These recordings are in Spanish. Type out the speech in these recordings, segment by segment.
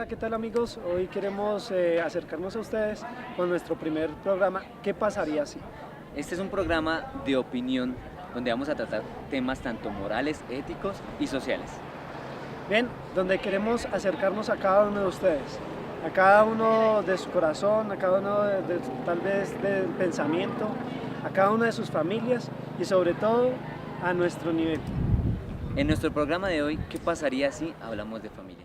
¿qué tal amigos? Hoy queremos acercarnos a ustedes con nuestro primer programa, ¿Qué pasaría si? Este es un programa de opinión donde vamos a tratar temas tanto morales, éticos y sociales. Bien, donde queremos acercarnos a cada uno de ustedes, a cada uno de su corazón, a cada uno tal vez del pensamiento, a cada una de sus familias y sobre todo a nuestro nivel. En nuestro programa de hoy, ¿qué pasaría si hablamos de familia?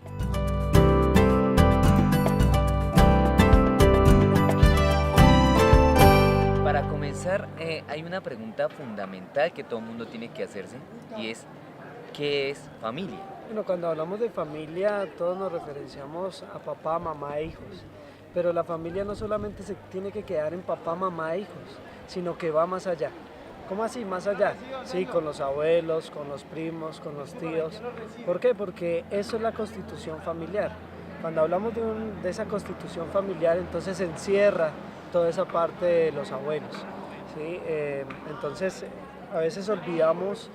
Para comenzar, hay una pregunta fundamental que todo el mundo tiene que hacerse y es, ¿qué es familia? Bueno, cuando hablamos de familia, todos nos referenciamos a papá, mamá e hijos. Pero la familia no solamente se tiene que quedar en papá, mamá e hijos, sino que va más allá. ¿Cómo así? Más allá. Sí, con los abuelos, con los primos, con los tíos. ¿Por qué? Porque eso es la constitución familiar. Cuando hablamos de esa constitución familiar, entonces se encierra toda esa parte de los abuelos. ¿Sí? Entonces, a veces olvidamos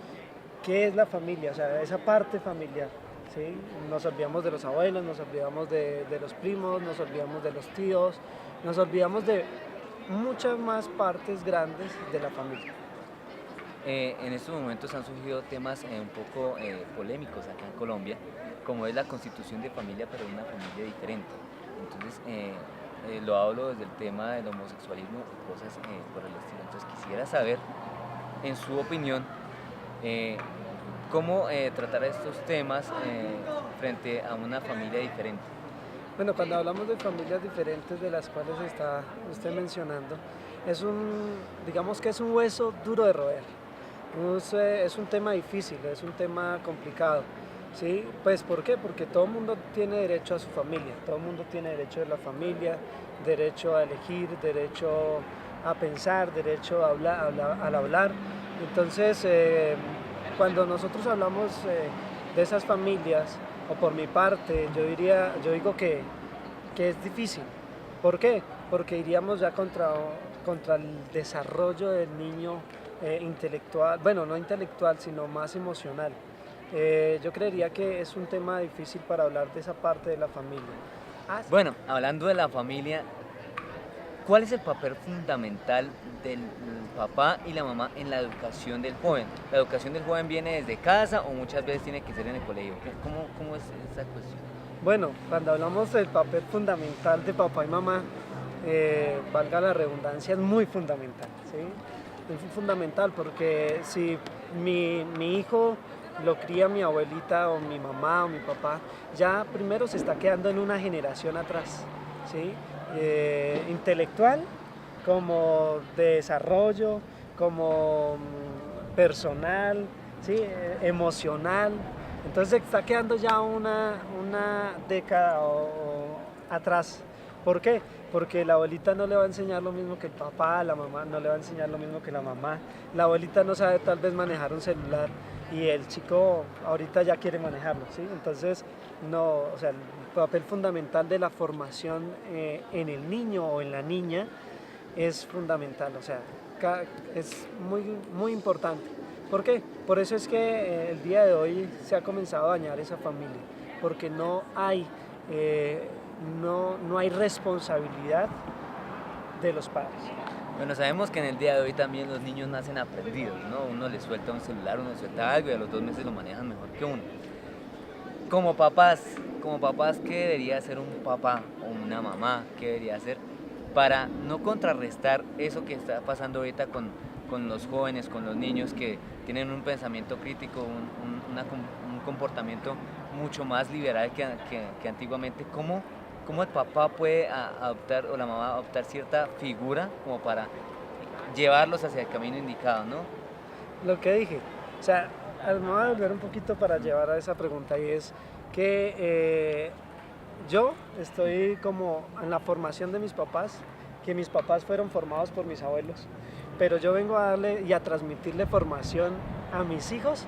qué es la familia, o sea, esa parte familiar. ¿Sí? Nos olvidamos de los abuelos, nos olvidamos de los primos, nos olvidamos de los tíos, nos olvidamos de muchas más partes grandes de la familia. En estos momentos han surgido temas un poco polémicos acá en Colombia, como es la constitución de familia, pero de una familia diferente. Entonces, lo hablo desde el tema del homosexualismo y cosas por el estilo. Entonces, quisiera saber, en su opinión, cómo tratar estos temas frente a una familia diferente. Bueno, cuando hablamos de familias diferentes de las cuales está usted mencionando, digamos que es un hueso duro de roer. Es un tema difícil, es un tema complicado. ¿Sí? Pues ¿por qué? Porque todo el mundo tiene derecho a su familia, todo el mundo tiene derecho a la familia, derecho a elegir, derecho a pensar, derecho a hablar, al hablar. Entonces, cuando nosotros hablamos de esas familias, o por mi parte, yo digo que es difícil. ¿Por qué? Porque iríamos ya contra el desarrollo del niño intelectual, bueno, no intelectual, sino más emocional. Yo creería que es un tema difícil para hablar de esa parte de la familia. Bueno, hablando de la familia, ¿cuál es el papel fundamental del papá y la mamá en la educación del joven? ¿La educación del joven viene desde casa o muchas veces tiene que ser en el colegio? ¿Cómo es esa cuestión? Bueno, cuando hablamos del papel fundamental de papá y mamá, valga la redundancia, es muy fundamental, ¿sí? Es fundamental porque si mi hijo lo cría mi abuelita o mi mamá o mi papá, ya primero se está quedando en una generación atrás, ¿sí? Intelectual, como de desarrollo, como personal, ¿sí? Emocional. Entonces se está quedando ya una década atrás. ¿Por qué? Porque la abuelita no le va a enseñar lo mismo que el papá, la mamá no le va a enseñar lo mismo que la mamá. La abuelita no sabe tal vez manejar un celular y el chico ahorita ya quiere manejarlo, ¿sí? Entonces, no, o sea, el papel fundamental de la formación en el niño o en la niña es fundamental, o sea, es muy importante. ¿Por qué? Por eso es que el día de hoy se ha comenzado a dañar esa familia, porque no hay responsabilidad de los padres. Bueno, sabemos que en el día de hoy también los niños nacen aprendidos, ¿no? Uno les suelta un celular, uno les suelta algo y a los 2 meses lo manejan mejor que uno. Como papás, ¿qué debería hacer un papá o una mamá? ¿Qué debería hacer para no contrarrestar eso que está pasando ahorita con los jóvenes, con los niños que tienen un pensamiento crítico, un comportamiento mucho más liberal que antiguamente? ¿Cómo el papá puede adoptar o la mamá adoptar cierta figura como para llevarlos hacia el camino indicado, ¿no? Lo que dije, o sea, me voy a volver un poquito para llevar a esa pregunta y es que yo estoy como en la formación de mis papás, que mis papás fueron formados por mis abuelos, pero yo vengo a darle y a transmitirle formación a mis hijos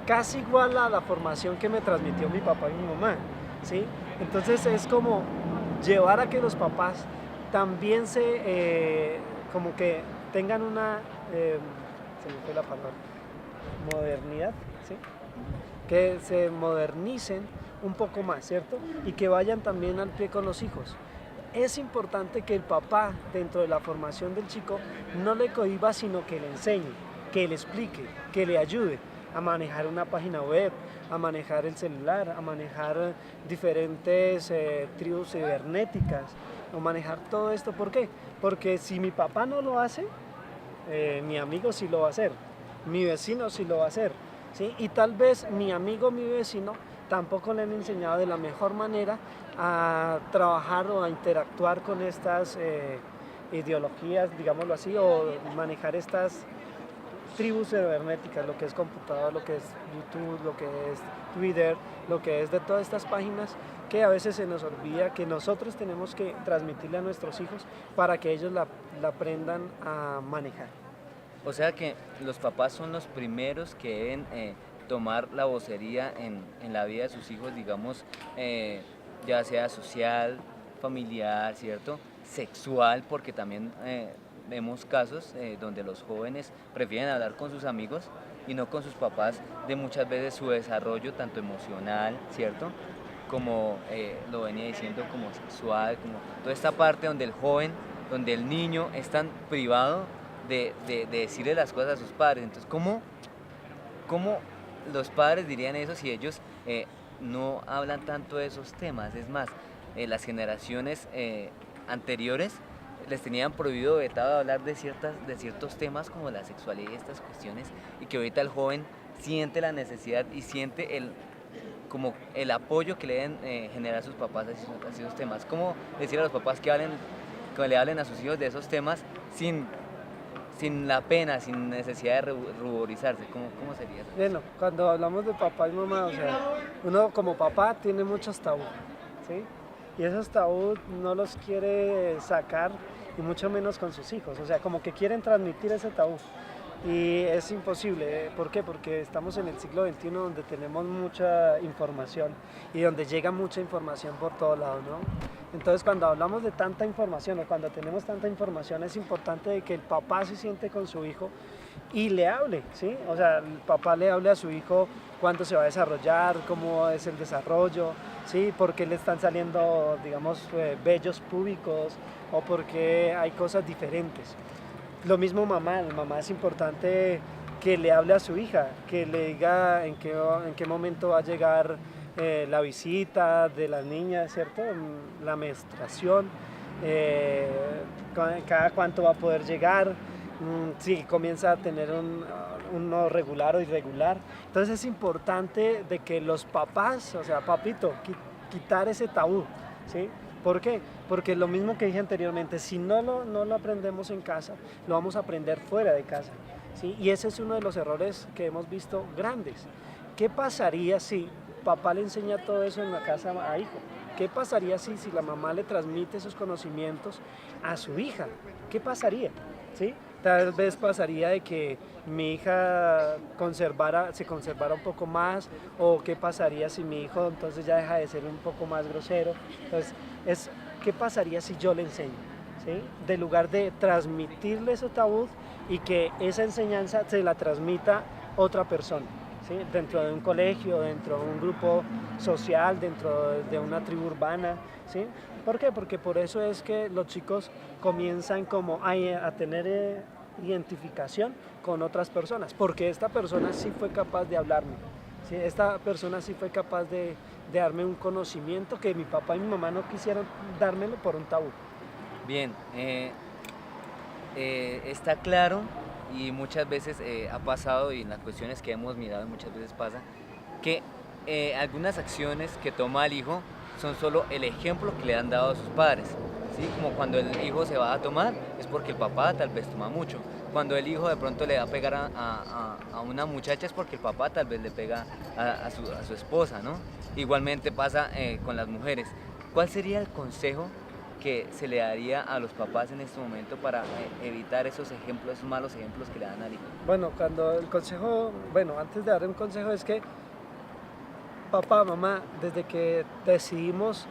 casi igual a la formación que me transmitió mi papá y mi mamá, ¿sí? Entonces es como llevar a que los papás también como que tengan una, se me fue la palabra, modernidad, ¿sí? que se modernicen un poco más, ¿cierto? Y que vayan también al pie con los hijos. Es importante que el papá, dentro de la formación del chico, no le cohíba, sino que le enseñe, que le explique, que le ayude a manejar una página web, a manejar el celular, a manejar diferentes tribus cibernéticas, a manejar todo esto. ¿Por qué? Porque si mi papá no lo hace, mi amigo sí lo va a hacer, mi vecino sí lo va a hacer, ¿sí? Y tal vez mi amigo, mi vecino, tampoco le han enseñado de la mejor manera a trabajar o a interactuar con estas ideologías, digámoslo así, o manejar estas tribus cibernéticas, lo que es computador, lo que es YouTube, lo que es Twitter, lo que es de todas estas páginas que a veces se nos olvida que nosotros tenemos que transmitirle a nuestros hijos para que ellos la aprendan a manejar. O sea que los papás son los primeros que deben tomar la vocería en la vida de sus hijos, digamos, ya sea social, familiar, ¿cierto? Sexual, porque también vemos casos donde los jóvenes prefieren hablar con sus amigos y no con sus papás de muchas veces su desarrollo, tanto emocional, ¿cierto? Como lo venía diciendo, como sexual, como toda esta parte donde el joven, donde el niño es tan privado de decirle las cosas a sus padres. Entonces, ¿cómo los padres dirían eso si ellos no hablan tanto de esos temas? Es más, las generaciones anteriores les tenían prohibido, vetado hablar de ciertos temas como la sexualidad y estas cuestiones, y que ahorita el joven siente la necesidad y siente como el apoyo que le deben generar a sus papás a esos temas. ¿Cómo decir a los papás que le hablen a sus hijos de esos temas sin la pena, sin necesidad de ruborizarse? ¿Cómo sería eso? Bueno, cuando hablamos de papá y mamá, o sea, uno como papá tiene muchos tabú, ¿sí? Y esos tabú no los quiere sacar, y mucho menos con sus hijos, o sea, como que quieren transmitir ese tabú. Y es imposible. ¿Por qué? Porque estamos en el siglo XXI, donde tenemos mucha información y donde llega mucha información por todos lados, ¿no? Entonces, cuando hablamos de tanta información o cuando tenemos tanta información, es importante de que el papá se siente con su hijo y le hable, ¿sí? O sea, el papá le hable a su hijo cuándo se va a desarrollar, cómo es el desarrollo, ¿sí? Por qué le están saliendo, digamos, vellos públicos, o por qué hay cosas diferentes. Lo mismo mamá es importante que le hable a su hija, que le diga en qué momento va a llegar la visita de las niñas, ¿cierto? La menstruación, cada cuánto va a poder llegar, si comienza a tener uno regular o irregular. Entonces es importante de que los papás, o sea, papito, quitar ese tabú, ¿sí? ¿Por qué? Porque lo mismo que dije anteriormente, si no lo aprendemos en casa, lo vamos a aprender fuera de casa, ¿sí? Y ese es uno de los errores que hemos visto grandes. ¿Qué pasaría si papá le enseña todo eso en la casa a hijo? ¿Qué pasaría si la mamá le transmite esos conocimientos a su hija? ¿Qué pasaría? ¿Sí? Tal vez pasaría de que mi hija se conservara un poco más, o qué pasaría si mi hijo entonces ya deja de ser un poco más grosero. Entonces, ¿qué pasaría si yo le enseño? ¿Sí? De lugar de transmitirle ese tabú y que esa enseñanza se la transmita otra persona, ¿sí? Dentro de un colegio, dentro de un grupo social, dentro de una tribu urbana, ¿sí? ¿Por qué? Porque por eso es que los chicos comienzan como a tener identificación con otras personas, porque esta persona sí fue capaz de hablarme, ¿sí? Esta persona sí fue capaz de darme un conocimiento que mi papá y mi mamá no quisieron dármelo por un tabú. Bien, está claro, y muchas veces ha pasado, y en las cuestiones que hemos mirado muchas veces pasa, que algunas acciones que toma el hijo son solo el ejemplo que le han dado a sus padres, ¿sí? Como cuando el hijo se va a tomar, es porque el papá tal vez toma mucho. Cuando el hijo de pronto le va a pegar a una muchacha, es porque el papá tal vez le pega a su esposa, ¿no? Igualmente pasa con las mujeres. ¿Cuál sería el consejo que se le daría a los papás en este momento para evitar esos ejemplos, esos malos ejemplos que le dan al hijo? Bueno, antes de dar un consejo, es que papá, mamá, desde que decidimos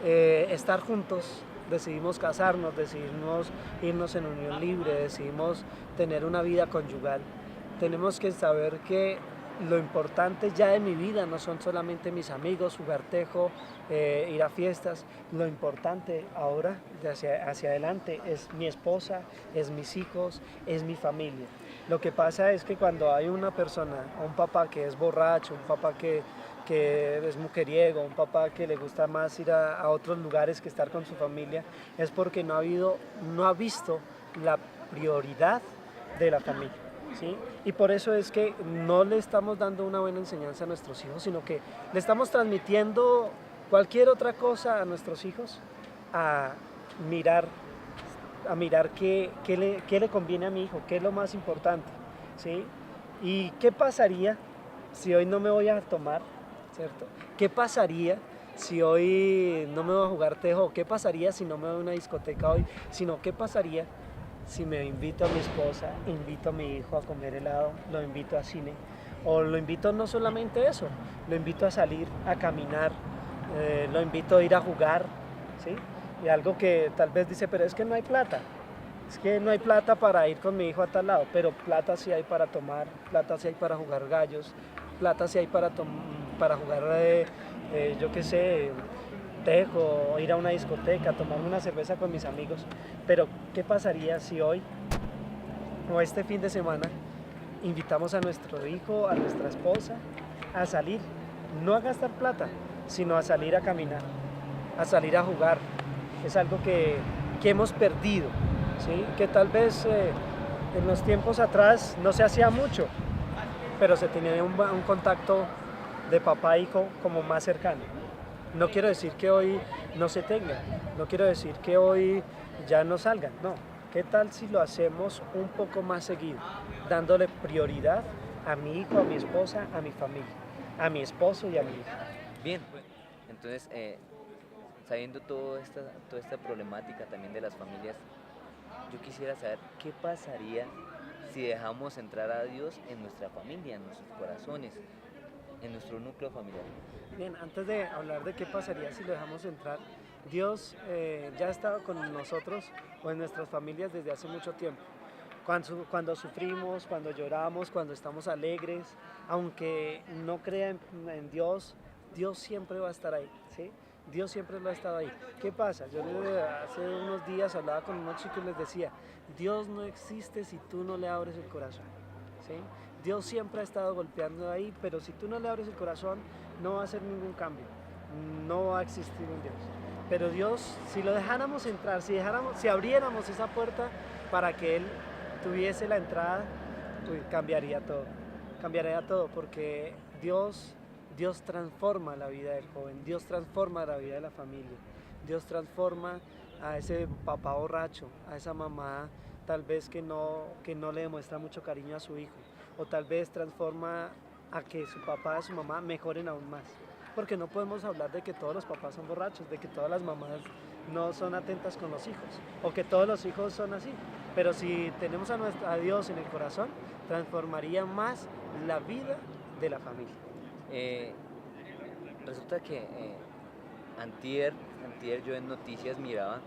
estar juntos, decidimos casarnos, decidimos irnos en unión libre, decidimos tener una vida conyugal, tenemos que saber que lo importante ya de mi vida no son solamente mis amigos, jugar tejo, ir a fiestas. Lo importante ahora, de hacia adelante, es mi esposa, es mis hijos, es mi familia. Lo que pasa es que cuando hay una persona, un papá que es borracho, un papá que es mujeriego, un papá que le gusta más ir a otros lugares que estar con su familia, es porque no ha visto la prioridad de la familia. ¿Sí? Y por eso es que no le estamos dando una buena enseñanza a nuestros hijos, sino que le estamos transmitiendo cualquier otra cosa a nuestros hijos, a mirar, qué le conviene a mi hijo, qué es lo más importante. ¿Sí? ¿Y qué pasaría si hoy no me voy a tomar? ¿Cierto? ¿Qué pasaría si hoy no me voy a jugar tejo? ¿Qué pasaría si no me voy a una discoteca hoy? Sino, ¿qué pasaría si me invito a mi esposa, invito a mi hijo a comer helado, lo invito a cine? O lo invito no solamente eso, lo invito a salir, a caminar, lo invito a ir a jugar, ¿sí? Y algo que tal vez dice, pero es que no hay plata. Es que no hay plata para ir con mi hijo a tal lado, pero plata sí hay para tomar, plata sí hay para jugar gallos, plata sí hay para jugar, yo qué sé, tejo, ir a una discoteca, tomar una cerveza con mis amigos. Pero, ¿qué pasaría si hoy o este fin de semana invitamos a nuestro hijo, a nuestra esposa, a salir, no a gastar plata, sino a salir a caminar, a salir a jugar? Es algo que hemos perdido, ¿sí? Que tal vez en los tiempos atrás no se hacía mucho, pero se tenía un contacto de papá e hijo como más cercano. No quiero decir que hoy no se tengan, no quiero decir que hoy ya no salgan, no. ¿Qué tal si lo hacemos un poco más seguido, dándole prioridad a mi hijo, a mi esposa, a mi familia, a mi esposo y a mi hijo? Bien, entonces, sabiendo toda esta problemática también de las familias, yo quisiera saber qué pasaría si dejamos entrar a Dios en nuestra familia, en nuestros corazones, en nuestro núcleo familiar. Bien, antes de hablar de qué pasaría si lo dejamos entrar, Dios ya ha estado con nosotros o en nuestras familias desde hace mucho tiempo. Cuando sufrimos, cuando lloramos, cuando estamos alegres, aunque no crea en Dios, Dios siempre va a estar ahí, ¿sí? Dios siempre lo ha estado ahí. ¿Qué pasa? Yo hace unos días hablaba con unos chicos y les decía, Dios no existe si tú no le abres el corazón, ¿sí? Dios siempre ha estado golpeando ahí, pero si tú no le abres el corazón, no va a hacer ningún cambio, no va a existir un Dios. Pero Dios, si lo dejáramos entrar, si abriéramos esa puerta para que Él tuviese la entrada, pues cambiaría todo, porque Dios transforma la vida del joven, Dios transforma la vida de la familia, Dios transforma a ese papá borracho, a esa mamá tal vez que no le demuestra mucho cariño a su hijo, o tal vez transforma a que su papá y su mamá mejoren aún más. Porque no podemos hablar de que todos los papás son borrachos, de que todas las mamás no son atentas con los hijos, o que todos los hijos son así. Pero si tenemos a Dios en el corazón, transformaría más la vida de la familia. Eh, Resulta que antier yo en noticias miraba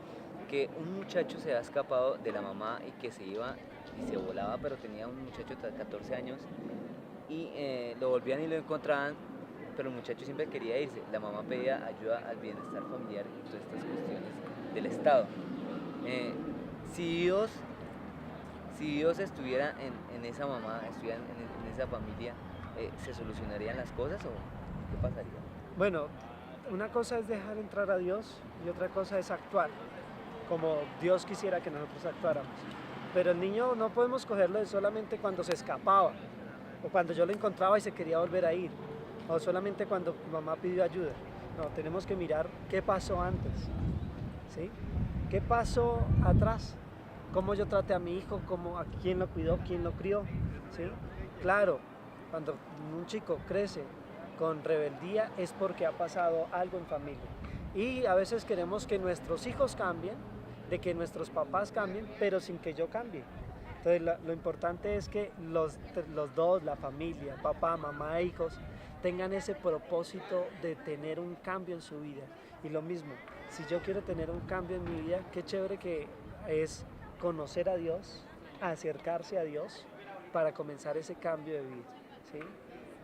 que un muchacho se había escapado de la mamá y que se iba y se volaba, pero tenía un muchacho de 14 años y lo volvían y lo encontraban, pero el muchacho siempre quería irse. La mamá pedía ayuda al bienestar familiar y todas estas cuestiones del Estado. Eh, si Dios, si Dios estuviera en esa mamá, estuviera en esa familia, ¿se solucionarían las cosas o qué pasaría? Bueno, una cosa es dejar entrar a Dios y otra cosa es actuar como Dios quisiera que nosotros actuáramos. Pero el niño no podemos cogerlo de solamente cuando se escapaba, o cuando yo lo encontraba y se quería volver a ir, o solamente cuando mamá pidió ayuda. No, tenemos que mirar qué pasó antes, ¿sí? ¿Qué pasó atrás? ¿Cómo yo traté a mi hijo? ¿A quién lo cuidó? ¿Quién lo crió? ¿Sí? Claro, cuando un chico crece con rebeldía es porque ha pasado algo en familia. Y a veces queremos que nuestros hijos cambien, de que nuestros papás cambien, pero sin que yo cambie. Entonces lo importante es que los dos, la familia, papá, mamá e hijos, tengan ese propósito de tener un cambio en su vida. Y lo mismo, si yo quiero tener un cambio en mi vida, qué chévere que es conocer a Dios, acercarse a Dios para comenzar ese cambio de vida, ¿sí?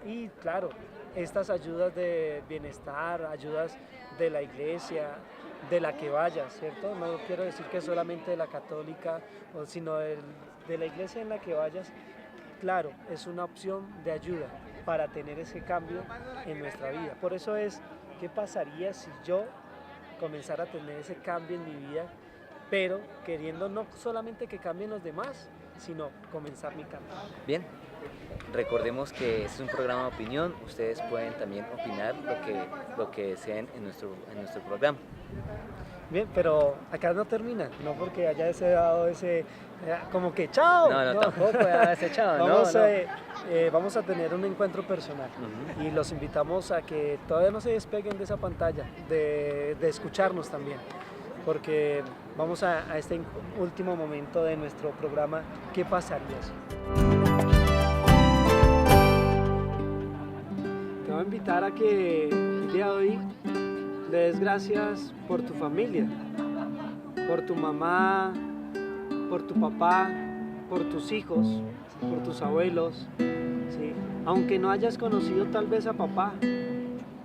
Y claro, estas ayudas de bienestar, ayudas de la iglesia, de la que vayas, ¿cierto? No quiero decir que solamente de la católica, sino de la iglesia en la que vayas, claro, es una opción de ayuda para tener ese cambio en nuestra vida. Por eso es, ¿qué pasaría si yo comenzara a tener ese cambio en mi vida, pero queriendo no solamente que cambien los demás, sino comenzar mi cambio? Bien, recordemos que es un programa de opinión, ustedes pueden también opinar lo que deseen en nuestro programa. Bien, pero acá no termina, no porque haya dado ese, como que chao. No, tampoco ese chao, vamos a tener un encuentro personal y los invitamos a que todavía no se despeguen de esa pantalla, de escucharnos también, porque vamos a este último momento de nuestro programa, ¿qué pasaría si? Te voy a invitar a que el día de hoy le des gracias por tu familia, por tu mamá, por tu papá, por tus hijos, por tus abuelos, ¿sí? Aunque no hayas conocido tal vez a papá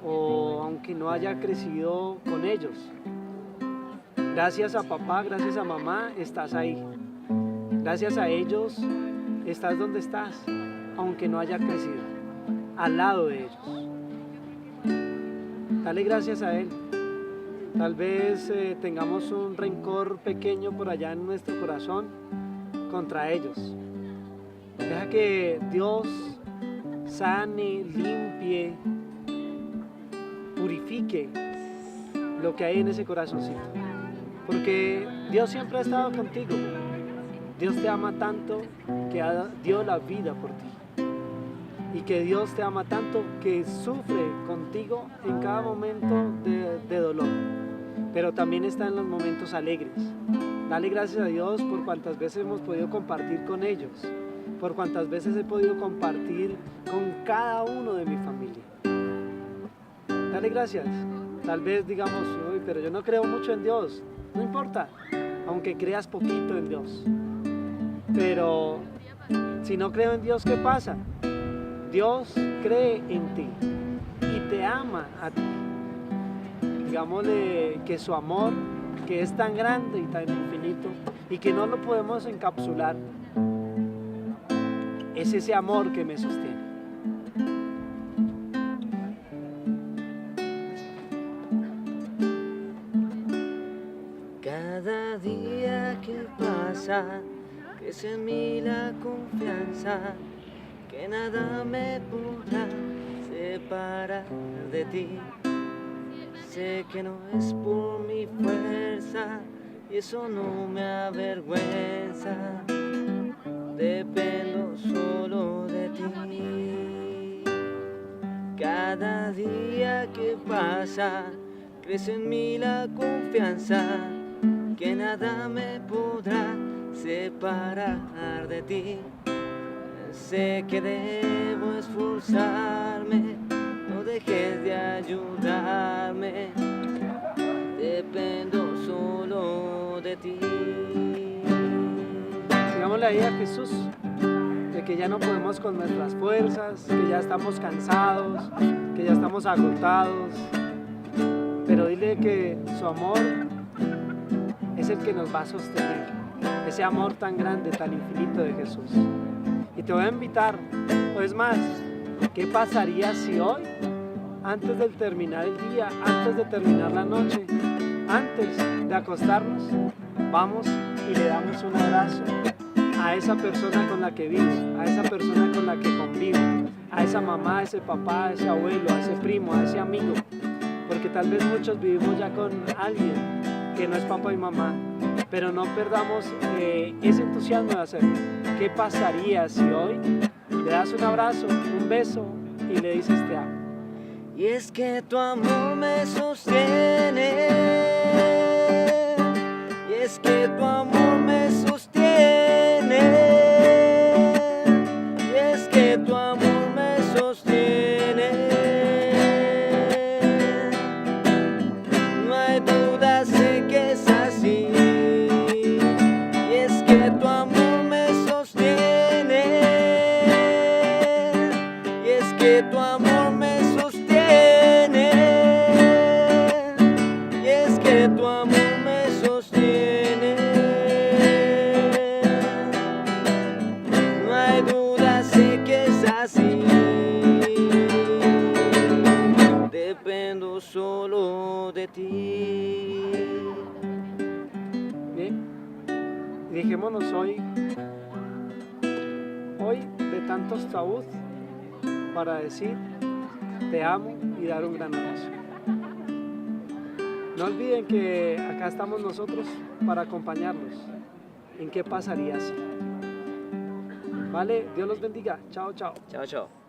o aunque no haya crecido con ellos. Gracias a papá, gracias a mamá, estás ahí. Gracias a ellos estás donde estás, aunque no haya crecido, al lado de ellos. Dale gracias a Él. Tal vez tengamos un rencor pequeño por allá en nuestro corazón contra ellos. Deja que Dios sane, limpie, purifique lo que hay en ese corazoncito. Porque Dios siempre ha estado contigo. Dios te ama tanto que dio la vida por ti. Y que Dios te ama tanto que sufre contigo en cada momento de dolor, pero también está en los momentos alegres. Dale gracias a Dios por cuantas veces hemos podido compartir con ellos, por cuantas veces he podido compartir con cada uno de mi familia. Dale gracias. Tal vez digamos, uy, pero yo no creo mucho en Dios. No importa, aunque creas poquito en Dios. Pero si no creo en Dios, ¿qué pasa? Dios cree en ti y te ama a ti. Digámosle que su amor, que es tan grande y tan infinito y que no lo podemos encapsular, es ese amor que me sostiene. Cada día que pasa, crece en mí la confianza, que nada me podrá separar de ti. Sé que no es por mi fuerza y eso no me avergüenza. Dependo solo de ti. Cada día que pasa, crece en mí la confianza, que nada me podrá separar de ti. Sé que debo esforzarme, no dejes de ayudarme, dependo solo de ti. Digámosle ahí a Jesús, de que ya no podemos con nuestras fuerzas, que ya estamos cansados, que ya estamos agotados, pero dile que su amor es el que nos va a sostener, ese amor tan grande, tan infinito de Jesús. Y te voy a invitar, o es más, ¿qué pasaría si hoy, antes de terminar el día, antes de terminar la noche, antes de acostarnos, vamos y le damos un abrazo a esa persona con la que vivo, a esa persona con la que convivo, a esa mamá, a ese papá, a ese abuelo, a ese primo, a ese amigo? Porque tal vez muchos vivimos ya con alguien que no es papá y mamá, pero no perdamos ese entusiasmo de hacerlo. ¿Qué pasaría si hoy le das un abrazo, un beso y le dices te amo? Y es que tu amor me sostiene, y es que tu amor me sostiene, y es que tu amor me sostiene. No hay duda, sé que es así, y es que tu amor me sostiene, y es que que tu amor me sostiene, y es que tu amor me sostiene. No hay duda, sé que es así. Dependo solo de ti. Bien, y dejémonos hoy de tantos tabús para decir te amo y dar un gran abrazo. No olviden que acá estamos nosotros para acompañarlos. ¿En qué pasaría si? Vale, Dios los bendiga. Chao, chao. Chao, chao.